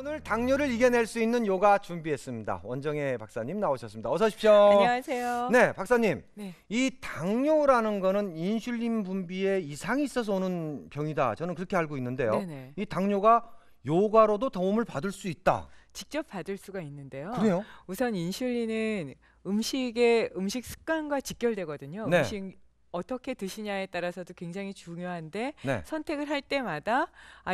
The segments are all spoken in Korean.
오늘 당뇨를 이겨낼 수 있는 요가 준비했습니다. 원정혜 박사님 나오셨습니다. 어서 오십시오. 안녕하세요. 네, 박사님. 네. 이 당뇨라는 거는 인슐린 분비에 이상이 있어서 오는 병이다. 저는 그렇게 알고 있는데요. 네네. 이 당뇨가 요가로도 도움을 받을 수 있다. 직접 받을 수가 있는데요. 그래요? 우선 인슐린은 음식 습관과 직결되거든요. 네. 음식 어떻게 드시냐에 따라서도 굉장히 중요한데 네. 선택을 할 때마다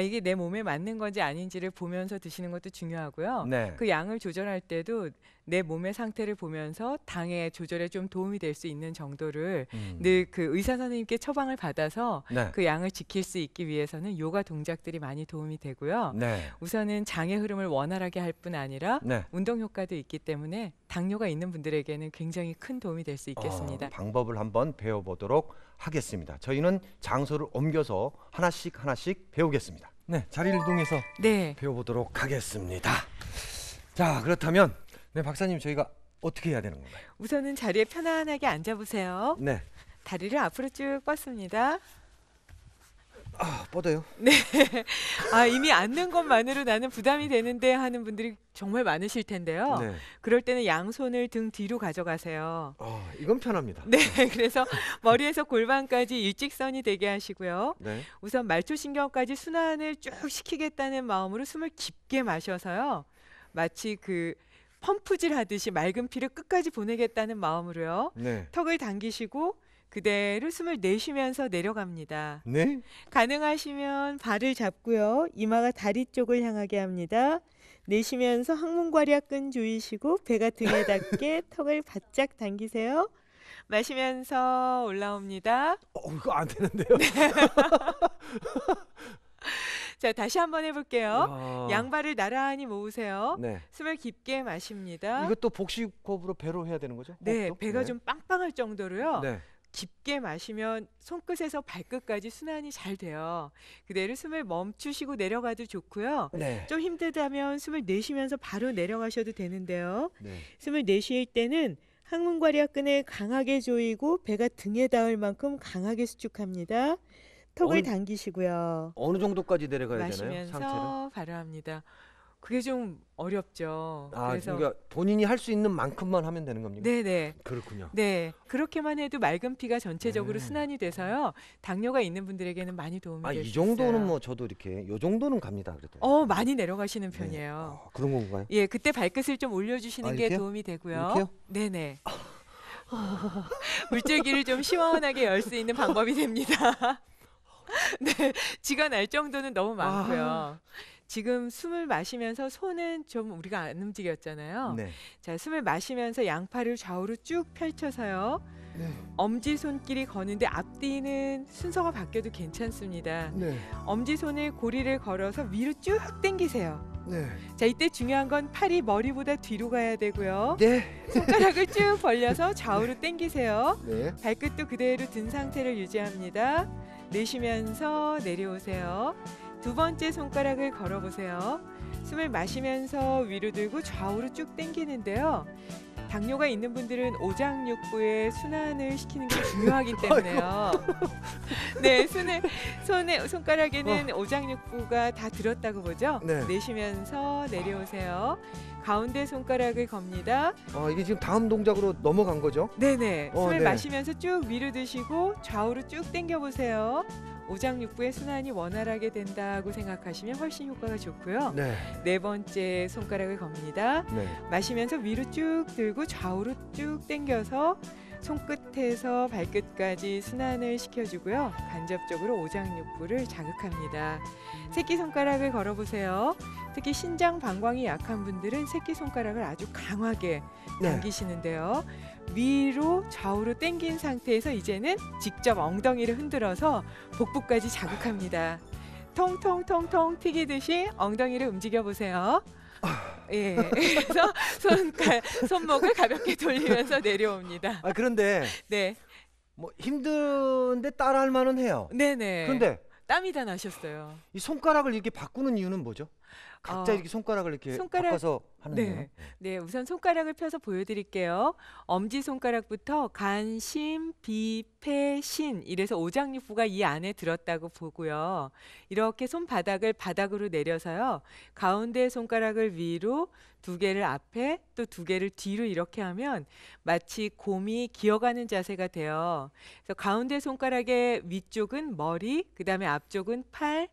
이게 내 몸에 맞는 건지 아닌지를 보면서 드시는 것도 중요하고요. 네. 그 양을 조절할 때도 내 몸의 상태를 보면서 당의 조절에 좀 도움이 될 수 있는 정도를 늘 그 의사 선생님께 처방을 받아서 네. 그 양을 지킬 수 있기 위해서는 요가 동작들이 많이 도움이 되고요. 네. 우선은 장의 흐름을 원활하게 할 뿐 아니라 네. 운동 효과도 있기 때문에 당뇨가 있는 분들에게는 굉장히 큰 도움이 될 수 있겠습니다. 방법을 한번 배워보도록 하겠습니다. 저희는 장소를 옮겨서 하나씩 배우겠습니다. 네, 자리를 이동해서 네. 배워보도록 하겠습니다. 자, 그렇다면 네, 박사님 저희가 어떻게 해야 되는 건가요? 우선은 자리에 편안하게 앉아보세요. 네. 다리를 앞으로 쭉 뻗습니다. 뻗어요. 네. 이미 앉는 것만으로 나는 부담이 되는데 하는 분들이 정말 많으실 텐데요. 네. 그럴 때는 양손을 등 뒤로 가져가세요. 이건 편합니다. 네. 그래서 머리에서 골반까지 일직선이 되게 하시고요. 네. 우선 말초신경까지 순환을 쭉 시키겠다는 마음으로 숨을 깊게 마셔서요. 마치 그 펌프질 하듯이 맑은 피를 끝까지 보내겠다는 마음으로요. 네. 턱을 당기시고 그대로 숨을 내쉬면서 내려갑니다. 네. 가능하시면 발을 잡고요. 이마가 다리 쪽을 향하게 합니다. 내쉬면서 항문괄약근 조이시고 배가 등에 닿게 턱을 바짝 당기세요. 마시면서 올라옵니다. 이거 안 되는데요. 자, 다시 한번 해볼게요. 야. 양발을 나란히 모으세요. 네. 숨을 깊게 마십니다. 이것도 복식호흡으로 배로 해야 되는 거죠? 네, 호흡도? 배가 네. 좀 빵빵할 정도로요. 네. 깊게 마시면 손끝에서 발끝까지 순환이 잘 돼요. 그대로 숨을 멈추시고 내려가도 좋고요. 네. 좀 힘들다면 숨을 내쉬면서 바로 내려가셔도 되는데요. 네. 숨을 내쉴 때는 항문괄약근을 강하게 조이고 배가 등에 닿을 만큼 강하게 수축합니다. 턱을 당기시고요. 어느 정도까지 내려가야 되나요? 마시면서 상체를? 바로 합니다. 그게 좀 어렵죠. 그래서 그러니까 본인이 할 수 있는 만큼만 하면 되는 겁니까? 네네. 그렇군요. 네, 그렇게만 해도 맑은 피가 전체적으로 네. 순환이 돼서요. 당뇨가 있는 분들에게는 많이 도움이 될 수 이 있어요. 정도는 뭐 저도 이렇게 요 정도는 갑니다. 그래도. 많이 내려가시는 편이에요. 그런 건가요? 예, 그때 발끝을 좀 올려주시는 게 이렇게요? 도움이 되고요. 이렇게요? 네네. 물줄기를 좀 시원하게 열 수 있는 방법이 됩니다. 네, 쥐가 날 정도는 너무 많고요. 지금 숨을 마시면서 손은 좀 우리가 안 움직였잖아요. 네. 자, 숨을 마시면서 양팔을 좌우로 쭉 펼쳐서요. 네. 엄지손길이 거는데 앞뒤는 순서가 바뀌어도 괜찮습니다. 네. 엄지손을 고리를 걸어서 위로 쭉 당기세요. 네. 자, 이때 중요한 건 팔이 머리보다 뒤로 가야 되고요. 네. 손가락을 쭉 벌려서 좌우로 당기세요. 네. 발끝도 그대로 든 상태를 유지합니다. 내쉬면서 내려오세요. 두 번째 손가락을 걸어보세요. 숨을 마시면서 위로 들고 좌우로 쭉 당기는데요. 당뇨가 있는 분들은 오장육부의 순환을 시키는 게 중요하기 때문에요. 네, 손가락에는 오장육부가 다 들었다고 보죠? 네. 내쉬면서 내려오세요. 가운데 손가락을 겁니다. 이게 지금 다음 동작으로 넘어간 거죠? 네네. 숨을 네. 마시면서 쭉 위로 드시고 좌우로 쭉 당겨보세요. 오장육부의 순환이 원활하게 된다고 생각하시면 훨씬 효과가 좋고요. 네. 네 번째 손가락을 겁니다. 네. 마시면서 위로 쭉 들고 좌우로 쭉 당겨서 손끝에서 발끝까지 순환을 시켜주고요. 간접적으로 오장육부를 자극합니다. 새끼손가락을 걸어보세요. 특히 신장 방광이 약한 분들은 새끼손가락을 아주 강하게 네. 당기시는데요. 위로 좌우로 당긴 상태에서 이제는 직접 엉덩이를 흔들어서 복부까지 자극합니다. 통통통통 튀기듯이 엉덩이를 움직여 보세요. 예, 그래서 손목을 가볍게 돌리면서 내려옵니다. 그런데 네, 뭐 힘든데 따라할 만은 해요. 네네. 그런데 땀이 다 나셨어요. 이 손가락을 이렇게 바꾸는 이유는 뭐죠? 각자 이렇게 손가락을 이렇게 바꿔서 하는 거예요? 네. 네, 우선 손가락을 펴서 보여드릴게요. 엄지 손가락부터 간, 심, 비, 패, 신 이래서 오장육부가 이 안에 들었다고 보고요. 이렇게 손바닥을 바닥으로 내려서요. 가운데 손가락을 위로, 두 개를 앞에 또 두 개를 뒤로 이렇게 하면 마치 곰이 기어가는 자세가 돼요. 그래서 가운데 손가락의 위쪽은 머리, 그다음에 앞쪽은 팔,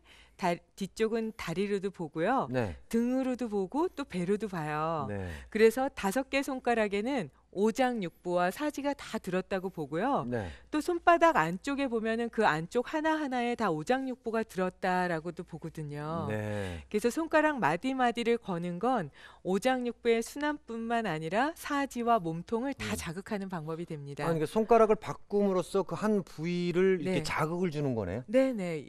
뒤쪽은 다리로도 보고요. 네. 등으로도 보고 또 배로도 봐요. 네. 그래서 5개 손가락에는 오장육부와 사지가 다 들었다고 보고요. 네. 또 손바닥 안쪽에 보면은 그 안쪽 하나하나에 다 오장육부가 들었다라고도 보거든요. 네. 그래서 손가락 마디마디를 거는 건 오장육부의 순환뿐만 아니라 사지와 몸통을 다 자극하는 방법이 됩니다. 그러니까 손가락을 바꿈으로써 그 한 부위를 이렇게 네. 자극을 주는 거네요. 네네.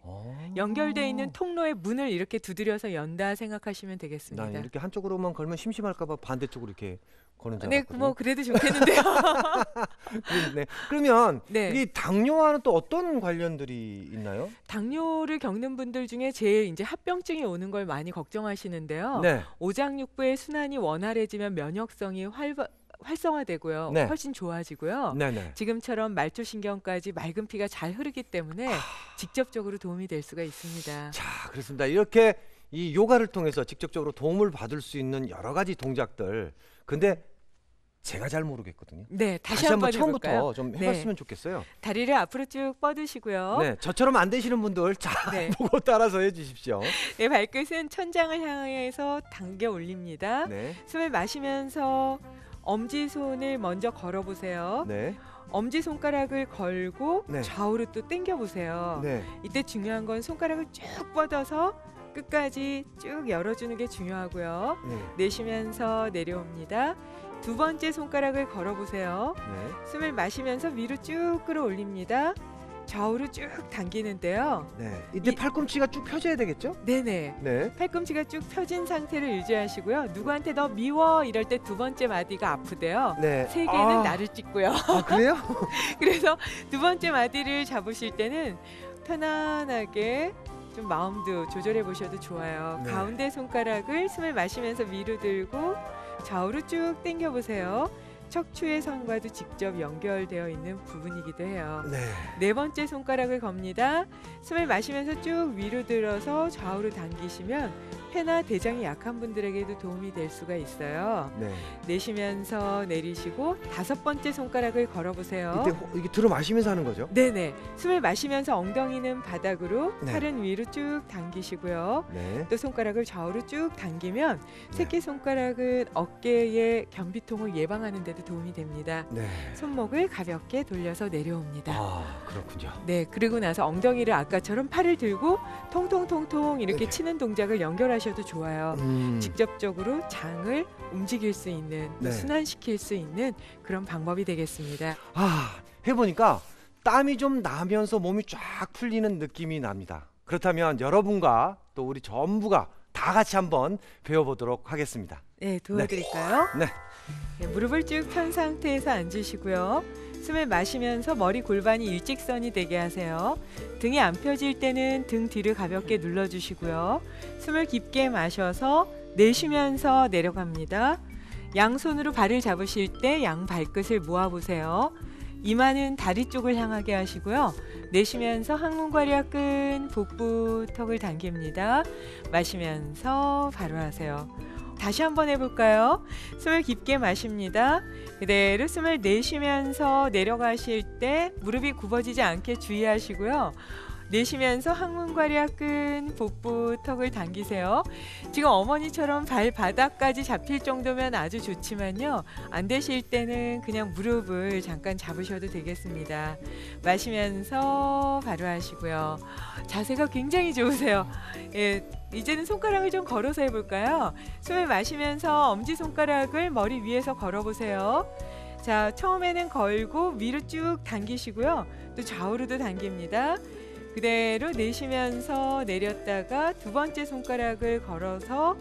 연결되어 있는 통로의 문을 이렇게 두드려서 연다 생각하시면 되겠습니다. 난 이렇게 한쪽으로만 걸면 심심할까봐 반대쪽으로 이렇게 거는 줄 네, 알았거든요. 뭐 그래도 좋겠는데요. 네. 그러면 네. 이 당뇨와는 또 어떤 관련들이 있나요? 당뇨를 겪는 분들 중에 제일 이제 합병증이 오는 걸 많이 걱정하시는데요. 네. 오장육부의 순환이 원활해지면 면역성이 활성화되고요. 네. 훨씬 좋아지고요. 네네. 지금처럼 말초신경까지 맑은 피가 잘 흐르기 때문에 직접적으로 도움이 될 수가 있습니다. 자, 그렇습니다. 이렇게 이 요가를 통해서 직접적으로 도움을 받을 수 있는 여러 가지 동작들. 근데 제가 잘 모르겠거든요. 네, 다시 한번 한번 처음부터 해볼까요? 좀 네. 해봤으면 좋겠어요. 다리를 앞으로 쭉 뻗으시고요. 네, 저처럼 안 되시는 분들 잘 네. 보고 따라서 해주십시오. 네, 발끝은 천장을 향해서 당겨 올립니다. 네, 숨을 마시면서 엄지손을 먼저 걸어보세요. 네, 엄지손가락을 걸고 네. 좌우로 또 당겨보세요. 네. 이때 중요한 건 손가락을 쭉 뻗어서 끝까지 쭉 열어주는 게 중요하고요. 네, 내쉬면서 내려옵니다. 두 번째 손가락을 걸어보세요. 네, 숨을 마시면서 위로 쭉 끌어올립니다. 좌우로 쭉 당기는데요. 네. 이때 팔꿈치가 쭉 펴져야 되겠죠? 네네. 네. 팔꿈치가 쭉 펴진 상태를 유지하시고요. 누구한테 너 미워 이럴 때 두 번째 마디가 아프대요. 네. 세 개는 나를 찍고요. 아, 그래요? 그래서 두 번째 마디를 잡으실 때는 편안하게 좀 마음도 조절해 보셔도 좋아요. 네. 가운데 손가락을 숨을 마시면서 위로 들고 좌우로 쭉 당겨 보세요. 척추의 선과도 직접 연결되어 있는 부분이기도 해요. 네. 네 번째 손가락을 겁니다. 숨을 마시면서 쭉 위로 들어서 좌우로 당기시면 폐나 대장이 약한 분들에게도 도움이 될 수가 있어요. 네. 내쉬면서 내리시고 다섯 번째 손가락을 걸어보세요. 이때 이게 들어 마시면서 하는 거죠? 네네. 숨을 마시면서 엉덩이는 바닥으로, 네. 팔은 위로 쭉 당기시고요. 네. 또 손가락을 좌우로 쭉 당기면 새끼손가락은 어깨의 변비통을 예방하는 데도 도움이 됩니다. 네. 손목을 가볍게 돌려서 내려옵니다. 아, 그렇군요. 네, 그리고 나서 엉덩이를 아까처럼 팔을 들고 통통통통 이렇게 네. 치는 동작을 연결하셔도 좋아요. 음. 직접적으로 장을 움직일 수 있는, 또 네. 순환시킬 수 있는 그런 방법이 되겠습니다. 아, 해보니까 땀이 좀 나면서 몸이 쫙 풀리는 느낌이 납니다. 그렇다면 여러분과 또 우리 전부가 다 같이 한번 배워보도록 하겠습니다. 네, 도와드릴까요? 네. 네, 무릎을 쭉 편 상태에서 앉으시고요. 숨을 마시면서 머리 골반이 일직선이 되게 하세요. 등이 안 펴질 때는 등 뒤를 가볍게 눌러주시고요. 숨을 깊게 마셔서 내쉬면서 내려갑니다. 양손으로 발을 잡으실 때 양 발끝을 모아보세요. 이마는 다리 쪽을 향하게 하시고요. 내쉬면서 항문괄약 끈, 복부, 턱을 당깁니다. 마시면서 바로 하세요. 다시 한번 해볼까요? 숨을 깊게 마십니다. 그대로 숨을 내쉬면서 내려가실 때 무릎이 굽어지지 않게 주의하시고요. 내쉬면서 항문괄약 끈, 복부, 턱을 당기세요. 지금 어머니처럼 발바닥까지 잡힐 정도면 아주 좋지만요. 안 되실 때는 그냥 무릎을 잠깐 잡으셔도 되겠습니다. 마시면서 바로 하시고요. 자세가 굉장히 좋으세요. 예, 이제는 손가락을 좀 걸어서 해볼까요? 숨을 마시면서 엄지손가락을 머리 위에서 걸어보세요. 자, 처음에는 걸고 위로 쭉 당기시고요. 또 좌우로도 당깁니다. 그대로 내쉬면서 내렸다가 두 번째 손가락을 걸어서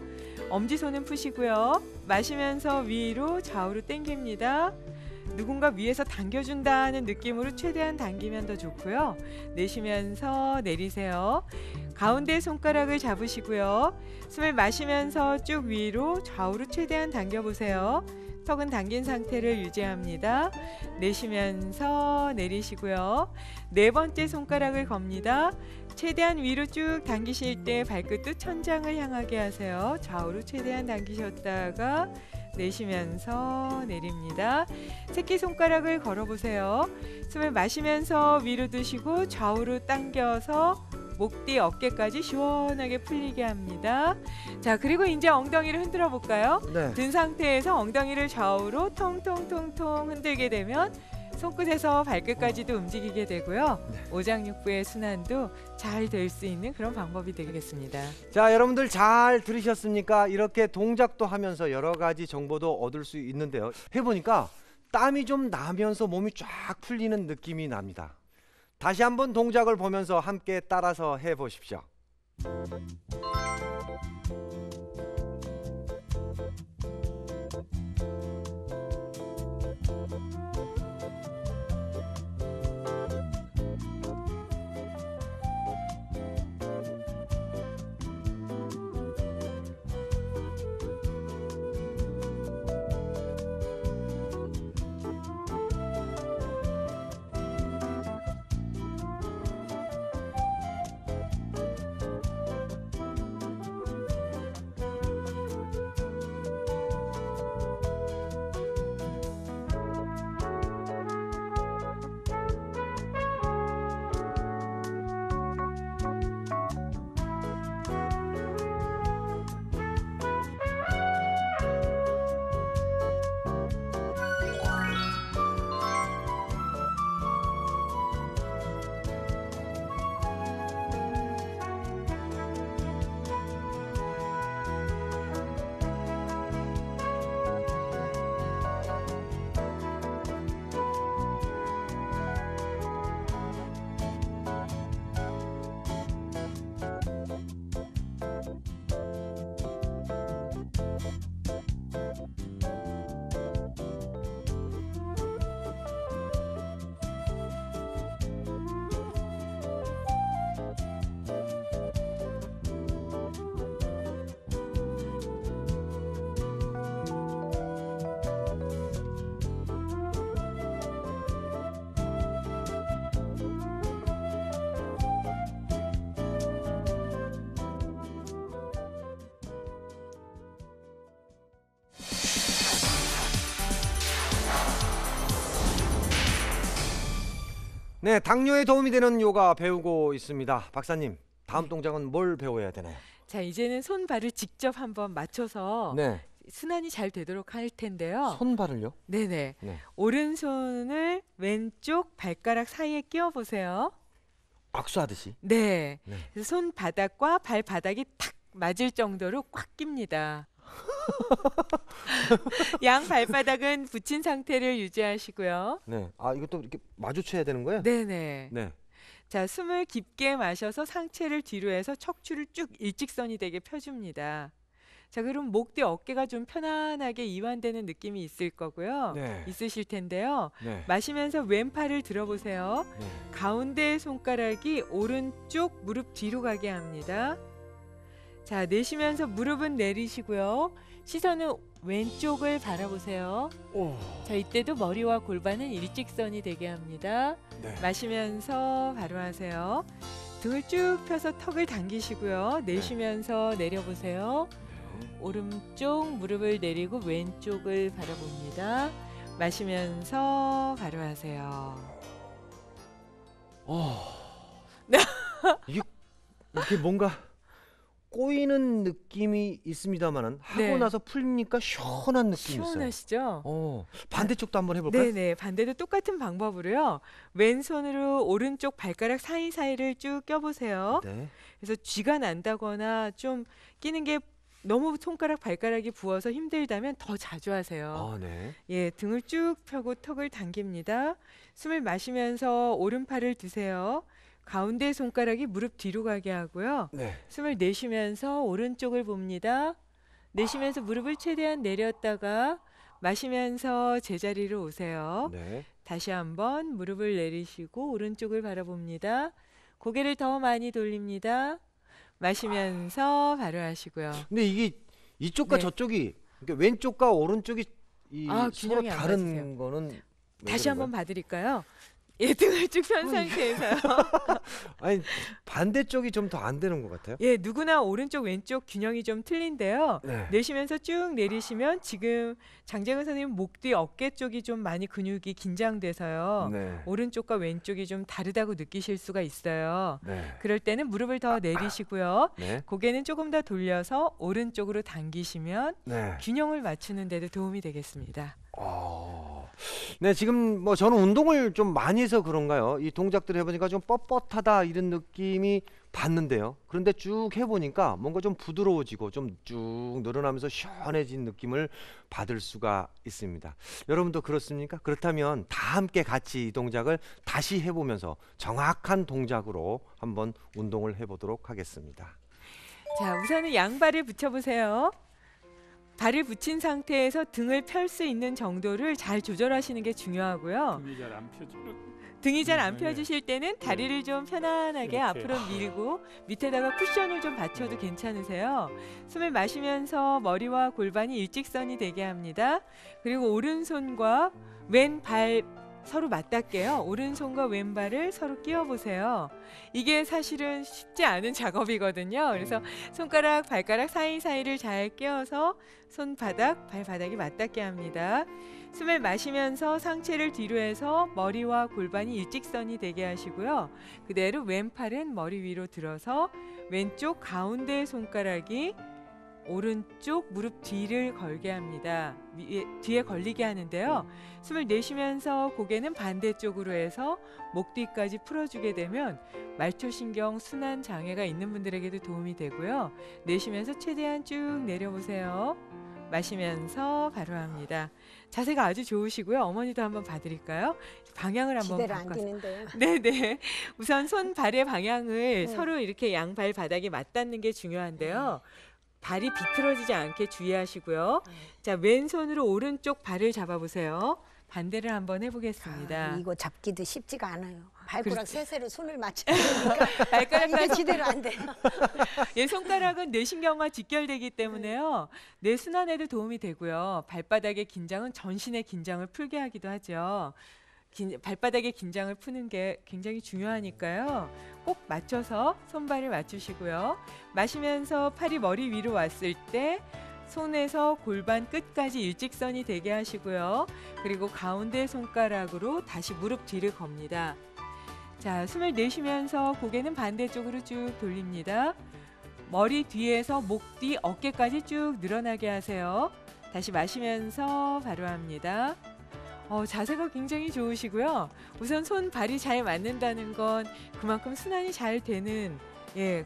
엄지손은 푸시고요. 마시면서 위로 좌우로 당깁니다. 누군가 위에서 당겨준다는 느낌으로 최대한 당기면 더 좋고요. 내쉬면서 내리세요. 가운데 손가락을 잡으시고요. 숨을 마시면서 쭉 위로 좌우로 최대한 당겨보세요. 턱은 당긴 상태를 유지합니다. 내쉬면서 내리시고요. 네 번째 손가락을 겁니다. 최대한 위로 쭉 당기실 때 발끝도 천장을 향하게 하세요. 좌우로 최대한 당기셨다가 내쉬면서 내립니다. 새끼손가락을 걸어보세요. 숨을 마시면서 위로 드시고 좌우로 당겨서 목 뒤 어깨까지 시원하게 풀리게 합니다. 자, 그리고 이제 엉덩이를 흔들어 볼까요? 네. 든 상태에서 엉덩이를 좌우로 통통통통 흔들게 되면 손끝에서 발끝까지도 움직이게 되고요. 네. 오장육부의 순환도 잘 될 수 있는 그런 방법이 되겠습니다. 자, 여러분들 잘 들으셨습니까? 이렇게 동작도 하면서 여러 가지 정보도 얻을 수 있는데요. 해보니까 땀이 좀 나면서 몸이 쫙 풀리는 느낌이 납니다. 다시 한번 동작을 보면서 함께 따라서 해보십시오. 네, 당뇨에 도움이 되는 요가 배우고 있습니다. 박사님, 다음 동작은 뭘 배워야 되나요? 자, 이제는 손발을 직접 한번 맞춰서 네, 순환이 잘 되도록 할 텐데요. 손발을요? 네네. 네. 오른손을 왼쪽 발가락 사이에 끼워 보세요. 악수하듯이. 네. 네. 그래서 손바닥과 발바닥이 탁 맞을 정도로 꽉 낍니다. 양 발바닥은 붙인 상태를 유지하시고요. 네. 아, 이것도 이렇게 마주쳐야 되는 거예요? 네네. 네. 자, 숨을 깊게 마셔서 상체를 뒤로 해서 척추를 쭉 일직선이 되게 펴줍니다. 자, 그럼 목 뒤 어깨가 좀 편안하게 이완되는 느낌이 있을 거고요. 네. 있으실 텐데요. 네. 마시면서 왼팔을 들어보세요. 네. 가운데 손가락이 오른쪽 무릎 뒤로 가게 합니다. 자, 내쉬면서 무릎은 내리시고요. 시선은 왼쪽을 바라보세요. 오. 자, 이때도 머리와 골반은 일직선이 되게 합니다. 네. 마시면서 바로 하세요. 등을 쭉 펴서 턱을 당기시고요. 내쉬면서 내려보세요. 오른쪽 무릎을 내리고 왼쪽을 바라봅니다. 마시면서 바로 하세요. 이게 이렇게 뭔가 꼬이는 느낌이 있습니다만은 하고 네. 나서 풀리니까 시원한 느낌이 있어요. 시원하시죠? 반대쪽도 한번 해볼까요? 네네. 반대도 똑같은 방법으로요. 왼손으로 오른쪽 발가락 사이사이를 쭉 껴보세요. 네. 그래서 쥐가 난다거나 좀 끼는 게 너무 손가락 발가락이 부어서 힘들다면 더 자주 하세요. 아, 네. 예, 등을 쭉 펴고 턱을 당깁니다. 숨을 마시면서 오른팔을 드세요. 가운데 손가락이 무릎 뒤로 가게 하고요. 네. 숨을 내쉬면서 오른쪽을 봅니다. 내쉬면서 무릎을 최대한 내렸다가 마시면서 제자리로 오세요. 네. 다시 한번 무릎을 내리시고 오른쪽을 바라봅니다. 고개를 더 많이 돌립니다. 마시면서 바로 하시고요. 근데 이게 이쪽과 네. 저쪽이 그러니까 왼쪽과 오른쪽이 이 서로 균형이 안 다른 맞으세요. 거는 왜 다시 그런 한번 거예요? 봐드릴까요? 예, 등을 쭉 편 상태에서요. 아니 반대쪽이 좀 더 안 되는 것 같아요. 예, 누구나 오른쪽 왼쪽 균형이 좀 틀린데요. 네. 내쉬면서 쭉 내리시면 지금 장재근 선생님 목 뒤 어깨 쪽이 좀 많이 근육이 긴장돼서요. 네. 오른쪽과 왼쪽이 좀 다르다고 느끼실 수가 있어요. 네. 그럴 때는 무릎을 더 내리시고요. 네. 고개는 조금 더 돌려서 오른쪽으로 당기시면 네. 균형을 맞추는 데도 도움이 되겠습니다. 네, 지금 뭐 저는 운동을 좀 많이 해서 그런가요? 이 동작들 해보니까 좀 뻣뻣하다 이런 느낌이 받는데요. 그런데 쭉 해보니까 뭔가 좀 부드러워지고 좀 쭉 늘어나면서 시원해진 느낌을 받을 수가 있습니다. 여러분도 그렇습니까? 그렇다면 다 함께 같이 이 동작을 다시 해보면서 정확한 동작으로 한번 운동을 해보도록 하겠습니다. 자, 우선은 양발을 붙여보세요. 발을 붙인 상태에서 등을 펼 수 있는 정도를 잘 조절하시는 게 중요하고요. 등이 잘 안 펴져. 등이 잘 안 네. 펴지실 때는 다리를 좀 편안하게 이렇게. 앞으로 밀고 밑에다가 쿠션을 좀 받쳐도 괜찮으세요. 숨을 마시면서 머리와 골반이 일직선이 되게 합니다. 그리고 오른손과 왼발 서로 맞닿게요. 오른손과 왼발을 서로 끼워 보세요. 이게 사실은 쉽지 않은 작업이거든요. 그래서 손가락, 발가락 사이사이를 잘 끼워서 손바닥, 발바닥이 맞닿게 합니다. 숨을 마시면서 상체를 뒤로 해서 머리와 골반이 일직선이 되게 하시고요. 그대로 왼팔은 머리 위로 들어서 왼쪽 가운데 손가락이 오른쪽 무릎 뒤를 걸게 합니다. 뒤에 걸리게 하는데요. 숨을 내쉬면서 고개는 반대쪽으로 해서 목 뒤까지 풀어주게 되면 말초신경 순환 장애가 있는 분들에게도 도움이 되고요. 내쉬면서 최대한 쭉 내려보세요. 마시면서 바로 합니다. 자세가 아주 좋으시고요. 어머니도 한번 봐드릴까요? 방향을 한번 지대로 안 바꿔서. 뛰는데요. 네네. 우선 손 발의 방향을 네. 서로 이렇게 양발 바닥에 맞닿는 게 중요한데요. 발이 비틀어지지 않게 주의하시고요. 자, 왼손으로 오른쪽 발을 잡아보세요. 반대를 한번 해보겠습니다. 이거 잡기도 쉽지가 않아요. 발가락 그렇죠. 세세로 손을 맞춰야 되니까 이게 발가락과 지대로 안 돼요. 예, 손가락은 뇌신경과 직결되기 때문에요. 뇌 순환에도 도움이 되고요. 발바닥의 긴장은 전신의 긴장을 풀게 하기도 하죠. 발바닥의 긴장을 푸는 게 굉장히 중요하니까요. 꼭 맞춰서 손발을 맞추시고요. 마시면서 팔이 머리 위로 왔을 때 손에서 골반 끝까지 일직선이 되게 하시고요. 그리고 가운데 손가락으로 다시 무릎 뒤를 겁니다. 자, 숨을 내쉬면서 고개는 반대쪽으로 쭉 돌립니다. 머리 뒤에서 목 뒤 어깨까지 쭉 늘어나게 하세요. 다시 마시면서 바로 합니다. 자세가 굉장히 좋으시고요. 우선 손 발이 잘 맞는다는 건 그만큼 순환이 잘 되는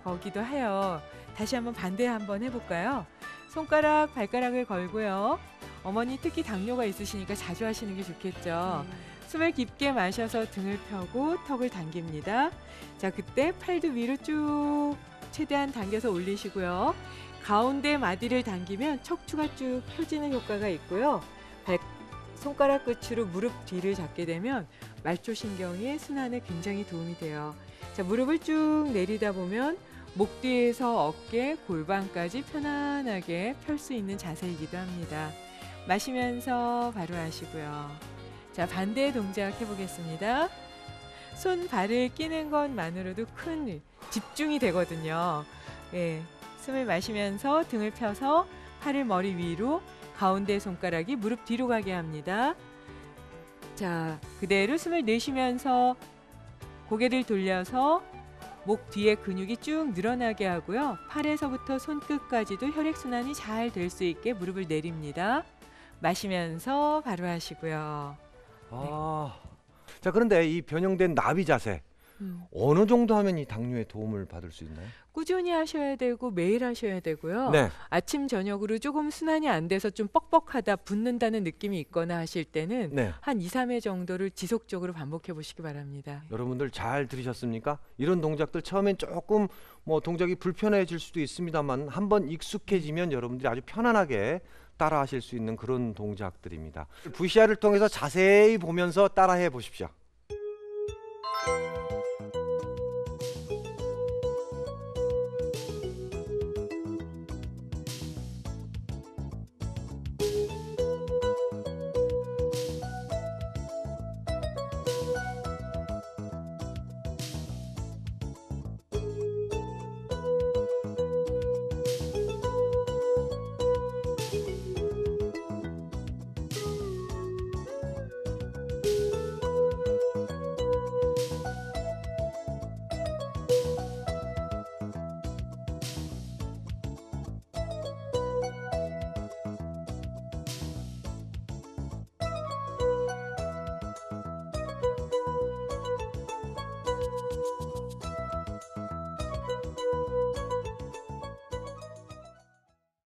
거기도 해요. 다시 한번 반대 한번 해볼까요? 손가락, 발가락을 걸고요. 어머니 특히 당뇨가 있으시니까 자주 하시는 게 좋겠죠. 숨을 깊게 마셔서 등을 펴고 턱을 당깁니다. 자, 그때 팔도 위로 쭉 최대한 당겨서 올리시고요. 가운데 마디를 당기면 척추가 쭉 펴지는 효과가 있고요. 손가락 끝으로 무릎 뒤를 잡게 되면 말초신경의 순환에 굉장히 도움이 돼요. 자, 무릎을 쭉 내리다 보면 목 뒤에서 어깨, 골반까지 편안하게 펼 수 있는 자세이기도 합니다. 마시면서 바로 하시고요. 자, 반대 동작 해보겠습니다. 손, 발을 끼는 것만으로도 큰 집중이 되거든요. 예, 숨을 마시면서 등을 펴서 팔을 머리 위로, 가운데 손가락이 무릎 뒤로 가게 합니다. 자, 그대로 숨을 내쉬면서 고개를 돌려서 목 뒤에 근육이 쭉 늘어나게 하고요. 팔에서부터 손끝까지도 혈액순환이 잘 될 수 있게 무릎을 내립니다. 마시면서 바로 하시고요. 자, 그런데 이 변형된 나비 자세 어느 정도 하면 이 당뇨에 도움을 받을 수 있나요? 꾸준히 하셔야 되고 매일 하셔야 되고요. 네. 아침 저녁으로 조금 순환이 안 돼서 좀 뻑뻑하다, 붓는다는 느낌이 있거나 하실 때는 네. 한 2, 3회 정도를 지속적으로 반복해 보시기 바랍니다. 여러분들 잘 들으셨습니까? 이런 동작들 처음엔 조금 뭐 동작이 불편해질 수도 있습니다만 한번 익숙해지면 여러분들이 아주 편안하게 따라 하실 수 있는 그런 동작들입니다. VCR을 통해서 자세히 보면서 따라해 보십시오.